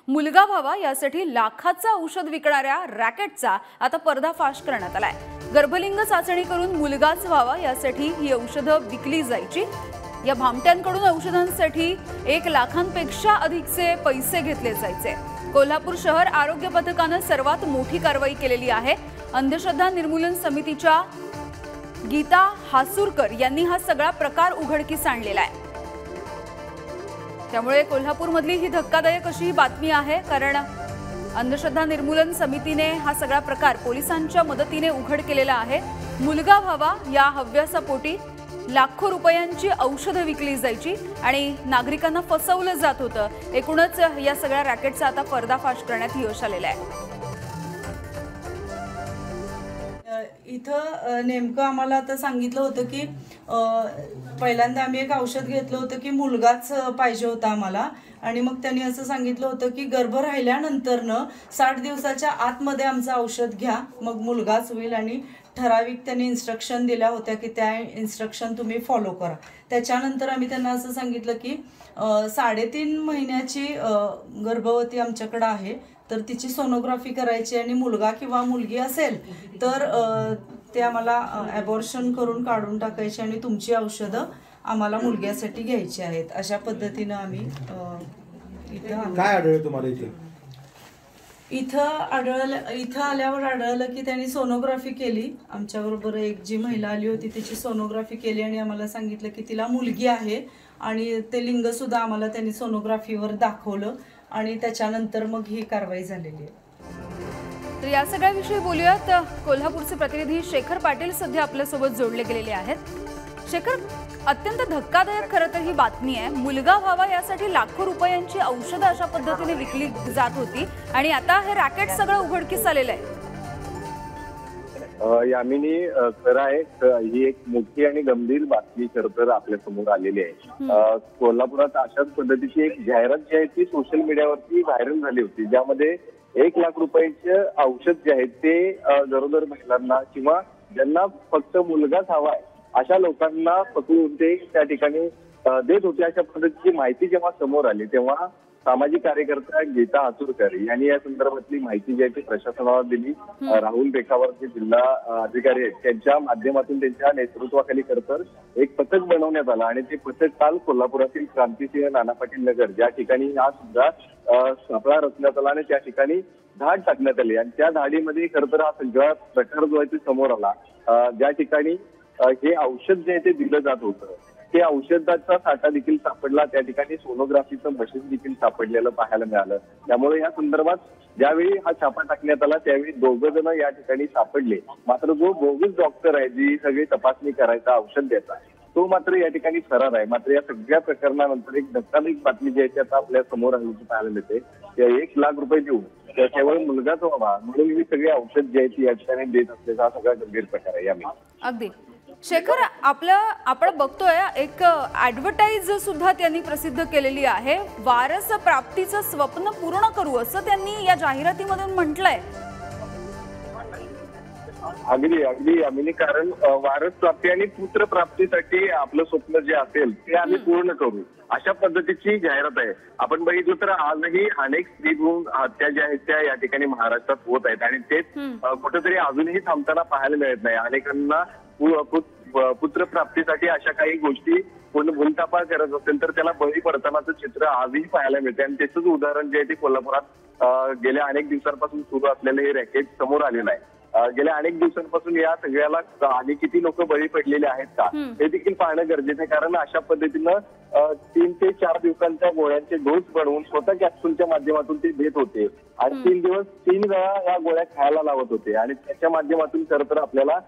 मुलगा व्हावा यासाठी लाखाचा औषध विकणाऱ्या रॅकेटचा आता पर्दाफाश करण्यात आलाय। गर्भलिंग चाचणी करून मुलगाच व्हावा यासाठी ही औषधं विकली जायची। या भामट्यांकडून औषधांसाठी 1 लाखांपेक्षा अधिकचे पैसे घेतले जायचे। कोल्हापूर शहर आरोग्य पथकाने सर्वात मोठी कारवाई केलेली आहे। अंधश्रद्धा निर्मूलन समितीच्या गीता हासूरकर यांनी हा सगळा प्रकार उघडकीस आणलेला आहे। त्यामुळे कोल्हापूरमधली ही धक्कादायक अशी बातमी आहे, कारण अंधश्रद्धा निर्मूलन समितीने हा सगळा प्रकार पोलिसांच्या मदतीने उघड केलेला आहे। मुलगा व्हावा या हव्यासापोटी लाखो रुपयांची औषधं विकली जायची आणि नागरिकांना फसवलं जात होतं। एकूणच या सगळ्या रॅकेटचा आता पर्दाफाश करण्यात यश आलेलं आहे। इथं नेमकं आम्हाला आता सांगितलं होतं की पहिल्यांदा आम्ही एक औषध घेतलं होतं की मुलगाच पाहिजे होता आम्हाला, आणि मग त्यांनी असं सांगितलं होतं की गर्भ राहिल्यानंतरनं 60 दिवसाच्या आतमध्ये आमचं औषध घ्या, मग मुलगाच होईल, आणि ठराविक त्यांनी इन्स्ट्रक्शन दिल्या होत्या की त्या इन्स्ट्रक्शन तुम्ही फॉलो करा। त्याच्यानंतर आम्ही त्यांना असं सांगितलं की 3.5 महिन्याची गर्भवती आमच्याकडे आहे, तर तिची सोनोग्राफी करायची, आणि मुलगा किंवा मुलगी असेल तर ते आम्हाला ॲबॉर्शन करून काढून टाकायची आणि तुमची औषधं आम्हाला मुलग्यासाठी घ्यायची आहेत। अशा पद्धतीनं आम्ही इथं काय आढळलं तुम्हाला इथं आल्यावर आढळलं की त्यांनी सोनोग्राफी केली। आमच्याबरोबर एक जी महिला आली होती तिची सोनोग्राफी केली आणि आम्हाला सांगितलं की तिला मुलगी आहे, आणि ते लिंग सुद्धा आम्हाला त्यांनी सोनोग्राफीवर दाखवलं, आणि त्याच्यानंतर मग ही कारवाई झालेली आहे। तर या सगळ्याविषयी बोलूयात। कोल्हापूरचे प्रतिनिधी शेखर पाटील सध्या आपल्यासोबत जोडले गेलेले आहेत। शेखर, अत्यंत धक्कादायक खरं तर ही बातमी आहे। मुलगा व्हावा यासाठी लाखो रुपयांची औषधं अशा पद्धतीने विकली जात होती, आणि आता हे रॅकेट सगळं उघडकीस आलेलं आहे। यामिनी, खरं आहे, ही एक मोठी आणि गंभीर बातमी खरं तर आपल्या समोर आलेली आहे। कोल्हापुरात अशाच पद्धतीची एक जाहिरात जी आहे ती सोशल मीडियावरती व्हायरल झाली होती, ज्यामध्ये 1 लाख रुपयाचे औषध जे आहे ते गरोदर महिलांना किंवा ज्यांना फक्त मुलगाच हवाय अशा लोकांना पकडून ते त्या ठिकाणी देत होते। अशा पद्धतीची माहिती जेव्हा समोर आली तेव्हा सामाजिक कार्यकर्ता गीता हासूरकर यांनी या संदर्भातली माहिती जी आहे ती प्रशासनाला दिली। राहुल बेखावर जे जिल्हा अधिकारी आहेत त्यांच्या माध्यमातून त्यांच्या नेतृत्वाखाली खरं एक पथक बनवण्यात आलं, आणि ते पथक काल कोल्हापुरातील क्रांतिसिंह नाना पाटील नगर ज्या ठिकाणी हा सुद्धा सापळा रचण्यात आला आणि त्या ठिकाणी धाड टाकण्यात आली, आणि त्या धाडीमध्ये खरं हा सगळा प्रकार जो आहे ते समोर आला। ज्या ठिकाणी हे औषध जे आहे ते दिलं जात होतं ते औषधाचा साठा देखील सापडला, त्या ठिकाणी सोनोग्राफीचं मशीन देखील सापडलेलं पाहायला मिळालं। त्यामुळे या संदर्भात ज्यावेळी हा छापा टाकण्यात आला त्यावेळी 2 जण या ठिकाणी सापडले, मात्र जो बोगस डॉक्टर आहे जी सगळी तपासणी करायचा औषध द्यायचा तो मात्र या ठिकाणी फरार आहे। मात्र या सगळ्या प्रकरणानंतर एक धक्कादायक बातमी जी आहे ती आता आपल्या समोर आल्याची पाहायला मिळते। 1 लाख रुपये देऊन केवळ मुलगाच व्हावा म्हणून ही सगळी औषध जी आहे ती या ठिकाणी देत असल्याचा हा सगळा गंभीर प्रकार आहे। यामध्ये अगदी शेखर, आपण बघतोय एक ॲडव्हर्टाइज सुद्धा त्यांनी प्रसिद्ध केलेली आहे। वारस प्राप्तीचं स्वप्न पूर्ण करू असं त्यांनी या जाहिरातीमधून म्हटलंय। अगदी अगदी कारण वारस प्राप्ती आणि पुत्र प्राप्तीसाठी आपलं स्वप्न जे असेल ते आम्ही पूर्ण करू अशा पद्धतीची जाहिरात आहे। आपण बघितलं तर आजही अनेक स्त्री भ्रूण हत्या ज्या आहेत त्या या ठिकाणी महाराष्ट्रात होत आहेत, आणि तेच कुठेतरी अजूनही थांबताना पाहायला मिळत नाही। अनेकांना पुत्र प्राप्तीसाठी अशा काही गोष्टी कोण भूलथापा करत असेल तर त्याला बळी पडतानाचं चित्र आजही पाहायला मिळते, आणि त्याचंच उदाहरण जे आहे ते कोल्हापुरात गेल्या अनेक दिवसांपासून सुरू असलेलं हे रॅकेट समोर आलेलं आहे। गेल्या अनेक दिवसांपासून या सगळ्याला आणि किती लोक बळी पडलेले आहेत का हे देखील पाहणं गरजेचं आहे, कारण अशा पद्धतीनं 3 ते 4 दिवसांच्या गोळ्यांचे डोस बनवून स्वतः कॅप्सूलच्या माध्यमातून ते देत होते, आणि 3 दिवस 3 वेळा या गोळ्या खायला लावत होते, आणि त्याच्या माध्यमातून खरं तर आपल्याला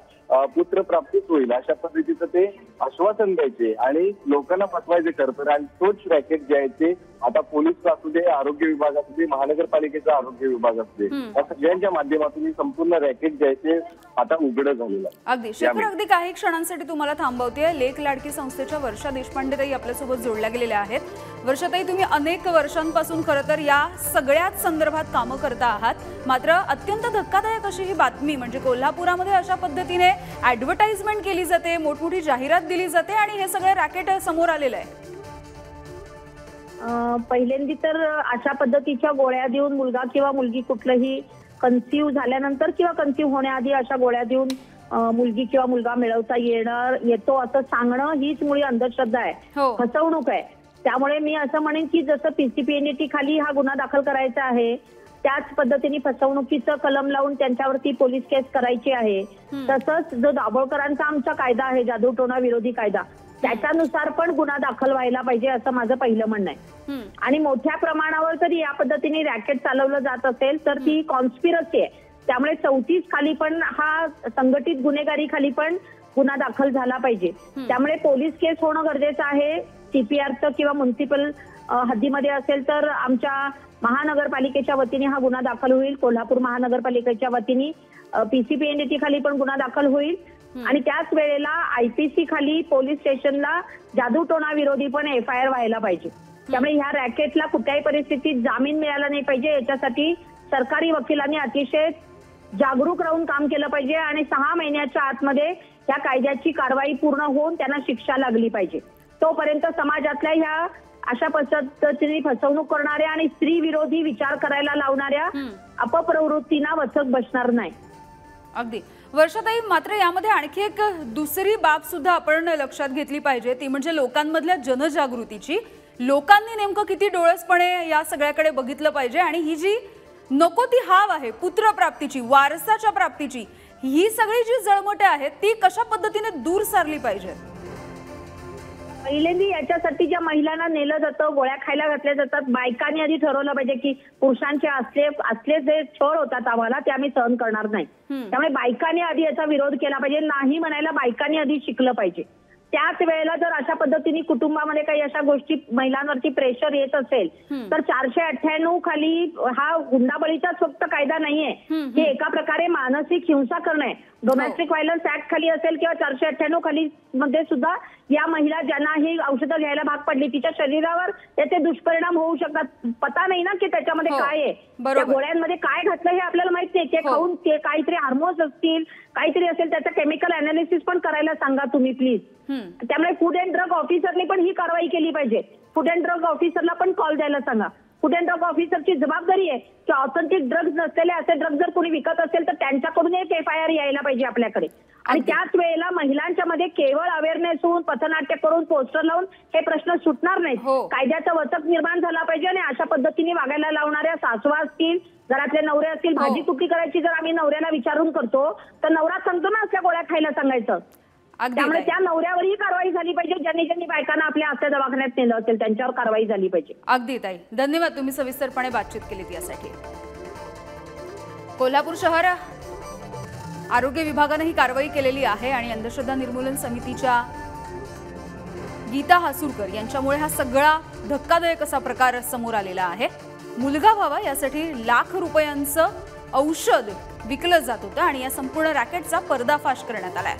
पुत्र प्राप्तीच होईल अशा पद्धतीचं ते आश्वासन द्यायचे आणि लोकांना फसवायचे खरं तर। आणि तोच रॅकेट जे आहे ते आता पोलीस असू दे, आरोग्य विभाग असू दे, महानगरपालिकेचा आरोग्य विभाग असू दे, या सगळ्यांच्या माध्यमातून संपूर्ण रॅकेट जे आहे ते आता उघड झालेलं आहे। अगदी शेखर, अगदी काही क्षणांसाठी तुम्हाला थांबवतेय। लेक लाडकी संस्थेच्या वर्षा देशपांडे ताई आपल्यासोबत जोडल्या गेलेल्या आहेत। वर्षाताई, तुम्ही अनेक वर्षांपासून खरं तर या सगळ्याच संदर्भात कामं करता आहात, मात्र अत्यंत धक्कादायक अशी ही बातमी म्हणजे कोल्हापुरामध्ये अशा पद्धतीने ॲडव्हर्टाइजमेंट केली जाते, मोठमोठी जाहिरात दिली जाते, आणि हे सगळं रॅकेट समोर आलेलं आहे। पहिल्यांदी तर अशा पद्धतीच्या गोळ्या देऊन मुलगा किंवा मुलगी कुठलंही कन्सिव्ह झाल्यानंतर किंवा कन्सिव्ह होण्याआधी अशा गोळ्या देऊन मुलगी किंवा मुलगा मिळवता येतो असं सांगणं हीच मुळी अंधश्रद्धा आहे, फसवणूक आहे. त्यामुळे मी असं म्हणेन की जसं PCPNDT खाली हा गुन्हा दाखल करायचा आहे, त्याच पद्धतीने फसवणुकीचं कलम लावून त्यांच्यावरती पोलीस केस करायची आहे. तसंच जो दाभोळकरांचा आमचा कायदा आहे, जादूटोणा विरोधी कायदा, त्याच्यानुसार पण गुन्हा दाखल व्हायला पाहिजे असं माझं पहिलं म्हणणं आहे. आणि मोठ्या प्रमाणावर जरी या पद्धतीने रॅकेट चालवलं जात असेल तर ती कॉन्स्पिरसी आहे. त्यामुळे 34 खाली पण हा संघटित गुन्हेगारी खाली पण गुन्हा दाखल झाला पाहिजे. त्यामुळे पोलीस केस होणं गरजेचं आहे. CPRचं किंवा म्युनिसिपल हद्दीमध्ये असेल तर आमच्या महानगरपालिकेच्या वतीने हा गुन्हा दाखल होईल. कोल्हापूर महानगरपालिकेच्या वतीने PCPNDT खाली पण गुन्हा दाखल होईल. आणि त्याच वेळेला IPC खाली पोलीस स्टेशनला जादूटोणा विरोधी पण FIR व्हायला पाहिजे. त्यामुळे ह्या रॅकेटला कुठल्याही परिस्थितीत जामीन मिळाला नाही पाहिजे. याच्यासाठी सरकारी वकिलांनी अतिशय जागरूक राहून काम केलं पाहिजे आणि 6 महिन्याच्या आतमध्ये या कायद्याची कारवाई पूर्ण होऊन त्यांना शिक्षा लागली पाहिजे. तोपर्यंत समाजातल्या ह्या अशा पद्धतीने फसवणूक करणाऱ्या आणि स्त्री विरोधी विचार करायला लावणाऱ्या अपप्रवृत्तींना वचक बसणार नाही. अगदी वर्षाताई, मात्र यामध्ये आणखी एक दुसरी बाब सुद्धा आपण लक्षात घेतली पाहिजे, ती म्हणजे लोकांमधल्या जनजागृतीची. लोकांनी नेमकं किती डोळसपणे या सगळ्याकडे बघितलं पाहिजे आणि ही जी नको ती हाव आहे पुत्रप्राप्तीची, वारसाच्या प्राप्तीची, ही सगळी जी जळमटे आहेत ती कशा पद्धतीने दूर सारली पाहिजे? पहिल्यांदा याच्यासाठी ज्या महिलांना नेलं जातं, गोळ्या खायला घातल्या जातात, बायकांनी आधी ठरवलं पाहिजे की पुरुषांचे असले जे छळ होतात आम्हाला ते आम्ही सहन करणार नाही. त्यामुळे बायकांनी आधी याचा विरोध केला पाहिजे. नाही म्हणायला बायकांनी आधी शिकलं पाहिजे. त्याच वेळेला जर अशा पद्धतीने कुटुंबामध्ये काही अशा गोष्टी महिलांवरती प्रेशर येत असेल तर 498 खाली हा हुंडाबळीचाच फक्त कायदा नाहीये, हे एका प्रकारे मानसिक हिंसा करणे डोमेस्टिक व्हायलन्स ऍक्ट खाली असेल किंवा 498 खाली मध्ये सुद्धा या महिला ज्यांना ही औषधं घ्यायला भाग पडली तिच्या शरीरावर त्याचे दुष्परिणाम होऊ शकतात. पता नाही ना की त्याच्यामध्ये काय आहे, त्या गोळ्यांमध्ये काय घातलं हे आपल्याला माहित नाही. ते खाऊन ते काहीतरी हार्मोन्स असतील, काहीतरी असेल, त्याचं केमिकल अनालिसिस पण करायला सांगा तुम्ही प्लीज. त्यामुळे फूड अँड ड्रग ऑफिसरने पण ही कारवाई केली पाहिजे. फूड अँड ड्रग ऑफिसरला पण कॉल द्यायला सांगा. फूड अँड ड्रग ऑफिसरची जबाबदारी आहे की ऑथेंटिक ड्रग्ज नसलेले असे ड्रग्ज जर कोणी विकत असेल तर त्यांच्याकडून एक FIR यायला पाहिजे आपल्याकडे. आणि त्याच वेळेला महिलांच्या मध्ये केवळ अवेअरनेस होऊन पथनाट्य करून पोस्टर लावून हे प्रश्न सुटणार नाहीत. कायद्याचा वचक निर्माण झाला पाहिजे आणि अशा पद्धतीने वागायला लावणाऱ्या सासवा असतील, घरातले नवरे असतील, भाजी तुकडी करायची जर आम्ही नवऱ्याला विचारून करतो तर नवरा सांगतो ना असल्या गोळ्या खायला सांगायचं. त्यामुळे त्या नवऱ्यावरही कारवाई झाली पाहिजे. ज्यांनी बायकांना आपल्या आस्था दवाखान्यात नेलं असेल त्यांच्यावर कारवाई झाली पाहिजे. अगदी ताई, धन्यवाद, तुम्ही सविस्तरपणे बातचीत केलीत यासाठी. कोल्हापूर शहर आरोग्य विभागाने ही कारवाई केलेली आहे आणि अंधश्रद्धा निर्मूलन समितीच्या गीता हासूरकर यांच्यामुळे हा सगळा धक्कादायक असा प्रकार समोर आलेला आहे. मुलगा व्हावा यासाठी लाख रुपयांचं औषध विकलं जात होतं आणि या संपूर्ण रॅकेटचा पर्दाफाश करण्यात आलाय.